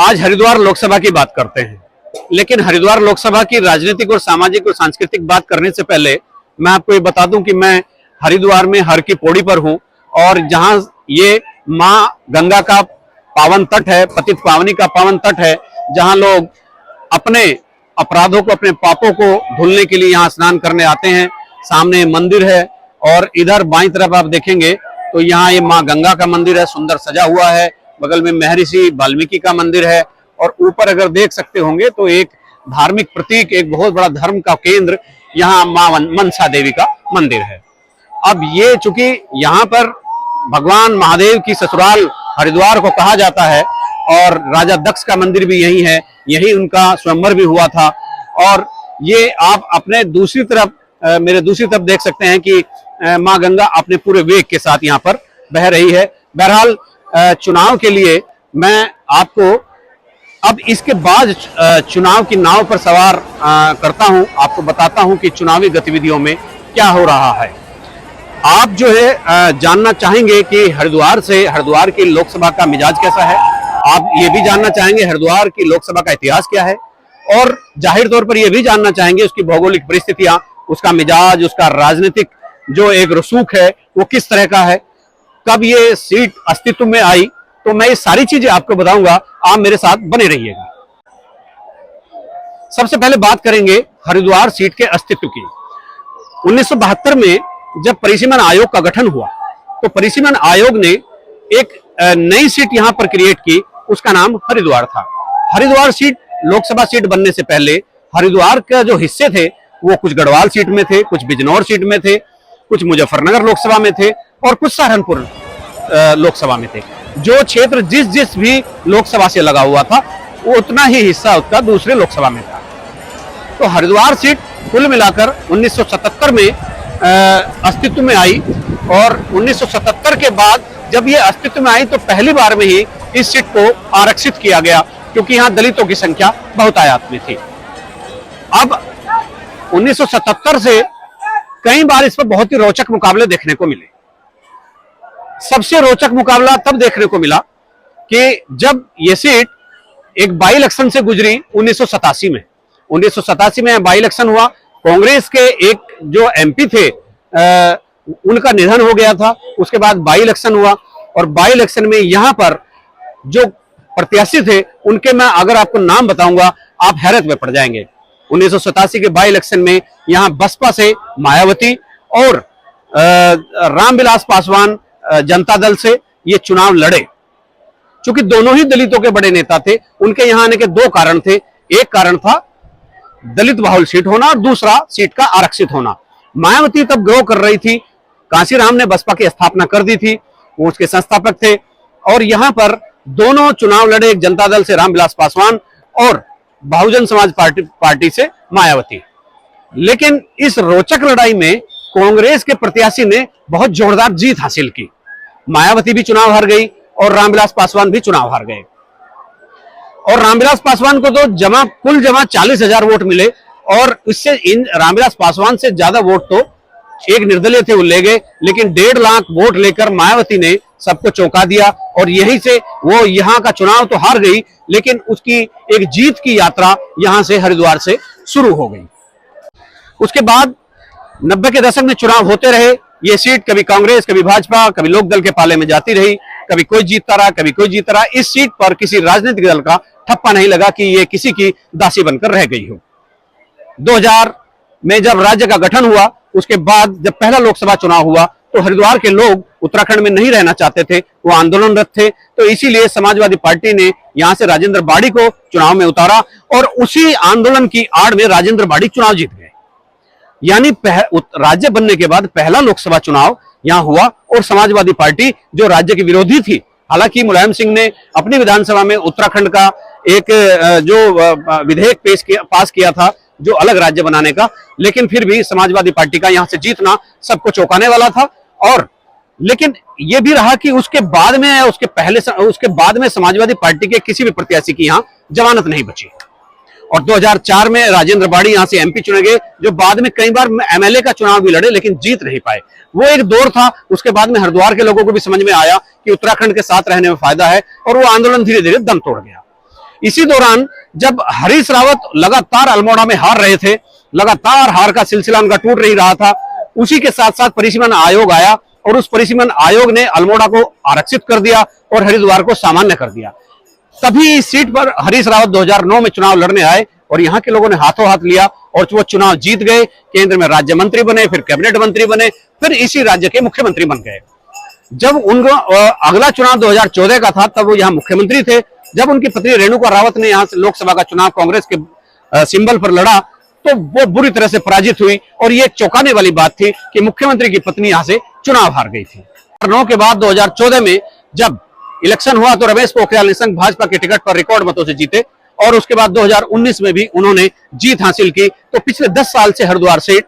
आज हरिद्वार लोकसभा की बात करते हैं, लेकिन हरिद्वार लोकसभा की राजनीतिक और सामाजिक और सांस्कृतिक बात करने से पहले मैं आपको ये बता दूं कि मैं हरिद्वार में हर की पौड़ी पर हूं और जहां ये मां गंगा का पावन तट है, पतित पावनी का पावन तट है, जहां लोग अपने अपराधों को, अपने पापों को धुलने के लिए यहाँ स्नान करने आते हैं। सामने मंदिर है और इधर बाईं तरफ आप देखेंगे तो यहाँ ये माँ गंगा का मंदिर है, सुंदर सजा हुआ है। बगल में महर्षि वाल्मीकि का मंदिर है और ऊपर अगर देख सकते होंगे तो एक धार्मिक प्रतीक, एक बहुत बड़ा धर्म का केंद्र यहाँ माँ मनसा देवी का मंदिर है। अब ये चूंकि यहाँ पर भगवान महादेव की ससुराल हरिद्वार को कहा जाता है और राजा दक्ष का मंदिर भी यही है, यही उनका स्वयंवर भी हुआ था। और ये आप अपने दूसरी तरफ, मेरे दूसरी तरफ देख सकते हैं कि माँ गंगा अपने पूरे वेग के साथ यहाँ पर बह रही है। बहरहाल चुनाव के लिए मैं आपको अब इसके बाद चुनाव की नाव पर सवार करता हूं, आपको बताता हूं कि चुनावी गतिविधियों में क्या हो रहा है। आप जो है जानना चाहेंगे कि हरिद्वार की लोकसभा का मिजाज कैसा है। आप ये भी जानना चाहेंगे हरिद्वार की लोकसभा का इतिहास क्या है और जाहिर तौर पर यह भी जानना चाहेंगे उसकी भौगोलिक परिस्थितियां, उसका मिजाज, उसका राजनीतिक जो एक रसूख है वो किस तरह का है, कब ये सीट अस्तित्व में आई। तो मैं ये सारी चीजें आपको बताऊंगा, आप मेरे साथ बने रहिएगा। सबसे पहले बात करेंगे हरिद्वार सीट के अस्तित्व की। 1972 में जब परिसीमन आयोग का गठन हुआ तो परिसीमन आयोग ने एक नई सीट यहां पर क्रिएट की, उसका नाम हरिद्वार था। हरिद्वार सीट लोकसभा सीट बनने से पहले हरिद्वार का जो हिस्से थे वो कुछ गढ़वाल सीट में थे, कुछ बिजनौर सीट में थे, कुछ मुजफ्फरनगर लोकसभा में थे और कुछ सहारनपुर लोकसभा में थे। जो क्षेत्र जिस भी लोकसभा से लगा हुआ था वो उतना ही हिस्सा उसका दूसरे लोकसभा में था। तो हरिद्वार सीट कुल मिलाकर 1977 में अस्तित्व में आई और 1977 के बाद जब ये अस्तित्व में आई तो पहली बार में ही इस सीट को आरक्षित किया गया, क्योंकि यहाँ दलितों की संख्या बहुतायत में थी। अब 1977 से कई बार इस पर बहुत ही रोचक मुकाबले देखने को मिले। सबसे रोचक मुकाबला तब देखने को मिला कि जब ये सीट एक बाई इलेक्शन से गुजरी 1987 में। 1987 में बाई इलेक्शन हुआ, कांग्रेस के एक जो एमपी थे उनका निधन हो गया था। उसके बाद बाई इलेक्शन हुआ और बाई इलेक्शन में यहां पर जो प्रत्याशी थे उनके मैं अगर आपको नाम बताऊंगा आप हैरत में पड़ जाएंगे। 1987 के बाई इलेक्शन में यहां बसपा से मायावती और रामविलास पासवान जनता दल से ये चुनाव लड़े। चूंकि दोनों ही दलितों के बड़े नेता थे, उनके यहां आने के दो कारण थे। एक कारण था दलित बहुल सीट होना और दूसरा सीट का आरक्षित होना। मायावती तब ग्रो कर रही थी, कांशीराम ने बसपा की स्थापना कर दी थी, वो उसके संस्थापक थे और यहां पर दोनों चुनाव लड़े, एक जनता दल से रामविलास पासवान और बहुजन समाज पार्टी से मायावती। लेकिन इस रोचक लड़ाई में कांग्रेस के प्रत्याशी ने बहुत जोरदार जीत हासिल की। मायावती भी चुनाव हार गई और रामविलास पासवान भी चुनाव हार गए और रामविलास पासवान को तो कुल जमा 40,000 वोट मिले और इससे रामविलास पासवान से ज्यादा वोट तो एक निर्दलीय थे वो ले गए। लेकिन 1.5 लाख वोट लेकर मायावती ने सबको चौंका दिया और यहीं से वो यहाँ का चुनाव तो हार गई, लेकिन उसकी एक जीत की यात्रा यहां से हरिद्वार से शुरू हो गई। उसके बाद 90 के दशक में चुनाव होते रहे। ये सीट कभी कांग्रेस, कभी भाजपा, कभी लोक दल के पाले में जाती रही, कभी कोई जीतता रहा, कभी कोई जीतता रहा। इस सीट पर किसी राजनीतिक दल का ठप्पा नहीं लगा कि ये किसी की दासी बनकर रह गई हो। 2000 में जब राज्य का गठन हुआ उसके बाद जब पहला लोकसभा चुनाव हुआ तो हरिद्वार के लोग उत्तराखंड में नहीं रहना चाहते थे, वो आंदोलनरत थे। तो इसीलिए समाजवादी पार्टी ने यहां से राजेंद्र बाड़ी को चुनाव में उतारा और उसी आंदोलन की आड़ में राजेंद्र बाड़ी चुनाव जीत गए। यानी राज्य बनने के बाद पहला लोकसभा चुनाव यहां हुआ और समाजवादी पार्टी जो राज्य की विरोधी थी, हालांकि मुलायम सिंह ने अपनी विधानसभा में उत्तराखंड का एक जो विधेयक पास किया था जो अलग राज्य बनाने का, लेकिन फिर भी समाजवादी पार्टी का यहां से जीतना सबको चौंकाने वाला था। और लेकिन यह भी रहा कि उसके बाद में समाजवादी पार्टी के किसी भी प्रत्याशी की यहां जमानत नहीं बची और 2004 में राजेंद्र बाड़ी यहां से एमपी चुने गए, जो बाद में कई बार एमएलए का चुनाव भी लड़े लेकिन जीत नहीं पाए। वो एक दौर था। उसके बाद में हरिद्वार के लोगों को भी समझ में आया कि उत्तराखंड के साथ रहने में फायदा है और वो आंदोलन धीरे धीरे दम तोड़ गया। इसी दौरान जब हरीश रावत लगातार अल्मोड़ा में हार रहे थे, लगातार हार का सिलसिला उनका टूट नहीं रहा था, उसी के साथ साथ परिसीमन आयोग आया और उस परिसीमन आयोग ने अल्मोड़ा को आरक्षित कर दिया और हरिद्वार को सामान्य कर दिया। तभी इस सीट पर हरीश रावत 2009 में चुनाव लड़ने आए और यहाँ के लोगों ने हाथों हाथ लिया और वो चुनाव जीत गए। केंद्र में राज्य मंत्री बने, फिर कैबिनेट मंत्री बने, फिर इसी राज्य के मुख्यमंत्री बन गए। जब उनको अगला चुनाव 2014 का था, तब वो यहाँ मुख्यमंत्री थे। जब उनकी पत्नी रेणुका रावत ने यहाँ से लोकसभा का चुनाव कांग्रेस के सिंबल पर लड़ा, तो वो बुरी तरह से पराजित हुई और ये चौंकाने वाली बात थी कि मुख्यमंत्री की पत्नी यहाँ से चुनाव हार गई थी। 2009 के बाद 2014 में जब इलेक्शन हुआ तो रमेश पोखरियाल निशंक भाजपा के टिकट पर रिकॉर्ड मतों से जीते और उसके बाद 2019 में भी उन्होंने जीत हासिल की। तो पिछले 10 साल से हरिद्वार सीट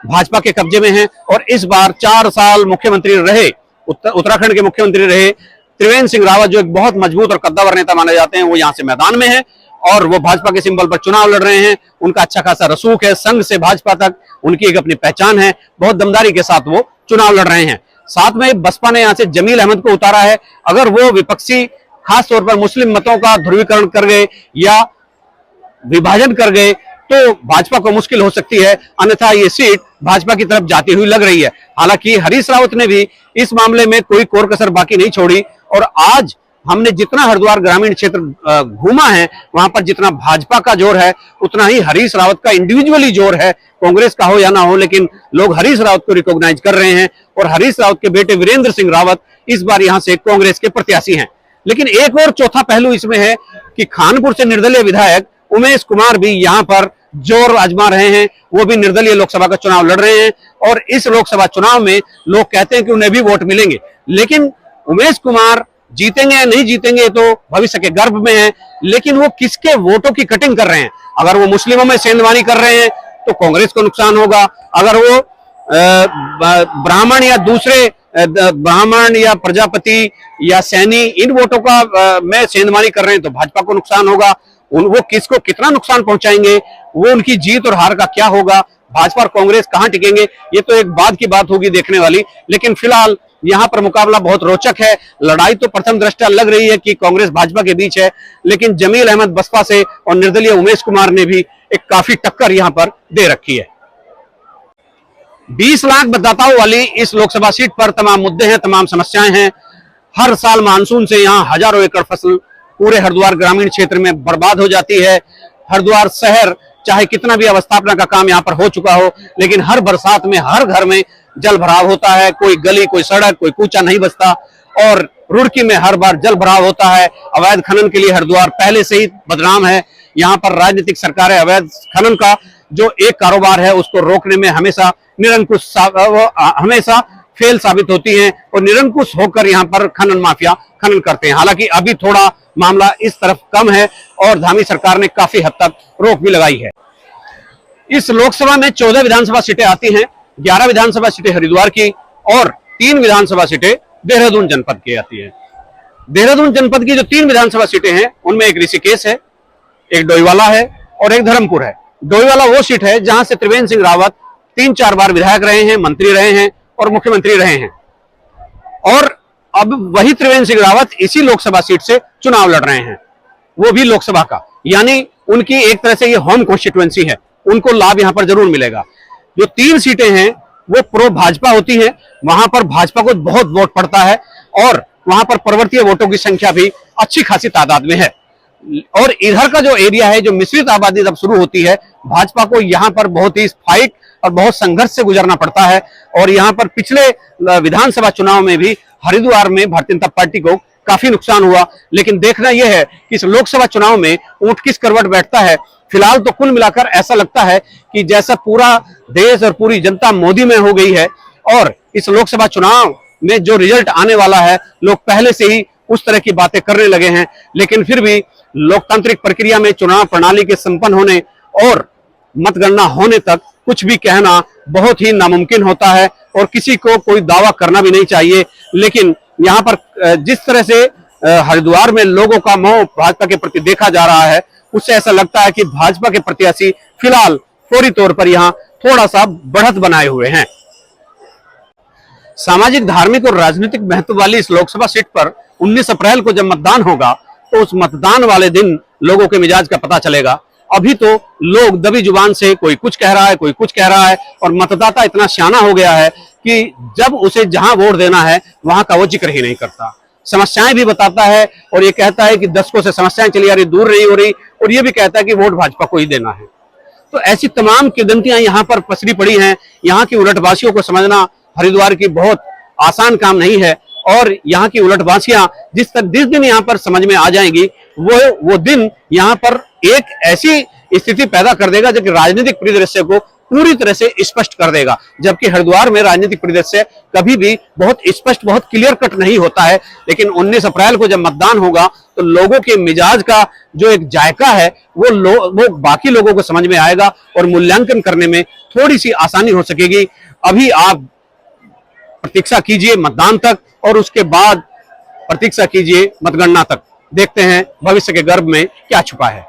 भाजपा के कब्जे में है और इस बार 4 साल मुख्यमंत्री रहे, उत्तराखंड के मुख्यमंत्री रहे त्रिवेंद्र सिंह रावत, जो एक बहुत मजबूत और कद्दावर नेता माने जाते हैं, वो यहाँ से मैदान में है और वो भाजपा के सिंबल पर चुनाव लड़ रहे हैं। उनका अच्छा खासा रसूख है, संघ से भाजपा तक उनकी एक अपनी पहचान है, बहुत दमदारी के साथ वो चुनाव लड़ रहे हैं। साथ में बसपा ने यहाँ से जमील अहमद को उतारा है। अगर वो विपक्षी खास तौर पर मुस्लिम मतों का ध्रुवीकरण कर गए या विभाजन कर गए तो भाजपा को मुश्किल हो सकती है, अन्यथा ये सीट भाजपा की तरफ जाती हुई लग रही है। हालांकि हरीश रावत ने भी इस मामले में कोई कोर कसर बाकी नहीं छोड़ी और आज हमने जितना हरिद्वार ग्रामीण क्षेत्र घूमा है, वहां पर जितना भाजपा का जोर है उतना ही हरीश रावत का इंडिविजुअली जोर है। कांग्रेस का हो या ना हो, लेकिन लोग हरीश रावत को रिकॉग्नाइज कर रहे हैं और हरीश रावत के बेटे वीरेंद्र सिंह रावत इस बार यहां से कांग्रेस के प्रत्याशी हैं। लेकिन एक और चौथा पहलू इसमें है कि खानपुर से निर्दलीय विधायक उमेश कुमार भी यहां पर जोर आजमा रहे हैं। वो भी निर्दलीय लोकसभा का चुनाव लड़ रहे हैं और इस लोकसभा चुनाव में लोग कहते हैं कि उन्हें भी वोट मिलेंगे, लेकिन उमेश कुमार जीतेंगे या नहीं जीतेंगे तो भविष्य के गर्भ में है। लेकिन वो किसके वोटों की कटिंग कर रहे हैं? अगर वो मुस्लिमों में सेंधमानी कर रहे हैं तो कांग्रेस को नुकसान होगा। अगर वो ब्राह्मण या दूसरे ब्राह्मण या प्रजापति या सैनी इन वोटों का में सेंधमानी कर रहे हैं तो भाजपा को नुकसान होगा। वो किसको कितना नुकसान पहुंचाएंगे, वो उनकी जीत और हार का क्या होगा, भाजपा और कांग्रेस कहां टिकेंगे, ये तो एक बाद की बात होगी देखने वाली। लेकिन फिलहाल यहां पर मुकाबला बहुत रोचक है। लड़ाई तो प्रथम दृष्टया लग रही है कि कांग्रेस भाजपा के बीच है, लेकिन जमील अहमद बसपा से और निर्दलीय उमेश कुमार ने भी एक काफी टक्कर यहां पर दे रखी है। 20 लाख मतदाताओं वाली इस लोकसभा सीट पर तमाम मुद्दे हैं, तमाम समस्याएं हैं। हर साल मानसून से यहां हजारों एकड़ फसल पूरे हरिद्वार ग्रामीण क्षेत्र में बर्बाद हो जाती है। हरिद्वार शहर चाहे कितना भी अवस्थापना का काम यहाँ पर हो चुका हो, लेकिन हर बरसात में हर घर में जल भराव होता है। कोई गली, कोई सड़क, कोई कूचा नहीं बचता और रुड़की में हर बार जल भराव होता है। अवैध खनन के लिए हरिद्वार पहले से ही बदनाम है। यहाँ पर राजनीतिक सरकारें अवैध खनन का जो एक कारोबार है उसको रोकने में हमेशा निरंकुश हमेशा फेल साबित होती हैं और निरंकुश होकर यहाँ पर खनन माफिया खनन करते हैं। हालांकि अभी थोड़ा मामला इस तरफ कम है और धामी सरकार ने काफी हद तक रोक भी लगाई है। इस लोकसभा में 14 विधानसभा सीटें आती हैं, 11 विधानसभा सीटें हरिद्वार की और 3 विधानसभा सीटें देहरादून जनपद की आती है। देहरादून जनपद की जो 3 विधानसभा सीटें हैं उनमें एक ऋषिकेश है, एक डोईवाला है और एक धर्मपुर है। डोईवाला वो सीट है जहां से त्रिवेंद्र सिंह रावत 3-4 बार विधायक रहे हैं, मंत्री रहे हैं और मुख्यमंत्री रहे हैं और अब वही त्रिवेंद्र सिंह रावत इसी लोकसभा सीट से चुनाव लड़ रहे हैं, वो भी लोकसभा का। यानी उनकी एक तरह से ये होम कॉन्स्टिट्यूएंसी है, उनको लाभ यहां पर जरूर मिलेगा। जो 3 सीटें हैं वो प्रो भाजपा होती हैं, वहां पर भाजपा को बहुत वोट पड़ता है और वहां पर प्रवर्तीय वोटों की संख्या भी अच्छी खासी तादाद में है। और इधर का जो एरिया है, जो मिश्रित आबादी जब शुरू होती है, भाजपा को यहाँ पर बहुत ही फाइट और बहुत संघर्ष से गुजरना पड़ता है। और यहाँ पर पिछले विधानसभा चुनाव में भी हरिद्वार में भारतीय जनता पार्टी को काफी नुकसान हुआ। लेकिन देखना यह है कि इस लोकसभा चुनाव में ऊंट किस करवट बैठता है। फिलहाल तो कुल मिलाकर ऐसा लगता है कि जैसा पूरा देश और पूरी जनता मोदी में हो गई है और इस लोकसभा चुनाव में जो रिजल्ट आने वाला है, लोग पहले से ही उस तरह की बातें करने लगे हैं। लेकिन फिर भी लोकतांत्रिक प्रक्रिया में चुनाव प्रणाली के संपन्न होने और मतगणना होने तक कुछ भी कहना बहुत ही नामुमकिन होता है और किसी को कोई दावा करना भी नहीं चाहिए। लेकिन यहाँ पर जिस तरह से हरिद्वार में लोगों का मोह भाजपा के प्रति देखा जा रहा है, उससे ऐसा लगता है कि भाजपा के प्रत्याशी फिलहाल फौरी तौर पर यहाँ थोड़ा सा बढ़त बनाए हुए हैं। सामाजिक, धार्मिक और राजनीतिक महत्व वाली इस लोकसभा सीट पर 19 अप्रैल को जब मतदान होगा तो उस मतदान वाले दिन लोगों के मिजाज का पता चलेगा। अभी तो लोग दबी जुबान से कोई कुछ कह रहा है, कोई कुछ कह रहा है, और मतदाता इतना सियाना हो गया है कि जब उसे जहां वोट देना है वहां का वो जिक्र ही नहीं करता। समस्याएं भी बताता है और ये कहता है कि दशकों से समस्याएं चली आ रही, दूर नहीं हो रही, और ये भी कहता है कि वोट भाजपा को ही देना है। तो ऐसी तमाम किंवदंतियां यहाँ पर पसरी पड़ी हैं। यहाँ की उलटवासियों को समझना हरिद्वार की बहुत आसान काम नहीं है, और यहाँ की उलटवासियां जिस दिन यहाँ पर समझ में आ जाएंगी, वो दिन यहाँ पर एक ऐसी स्थिति पैदा कर देगा जो कि राजनीतिक परिदृश्य को पूरी तरह से स्पष्ट कर देगा। जबकि हरिद्वार में राजनीतिक परिदृश्य कभी भी बहुत स्पष्ट, बहुत क्लियर कट नहीं होता है, लेकिन 19 अप्रैल को जब मतदान होगा तो लोगों के मिजाज का जो एक जायका है वो बाकी लोगों को समझ में आएगा और मूल्यांकन करने में थोड़ी सी आसानी हो सकेगी। अभी आप प्रतीक्षा कीजिए मतदान तक, और उसके बाद प्रतीक्षा कीजिए मतगणना तक। देखते हैं भविष्य के गर्भ में क्या छुपा है।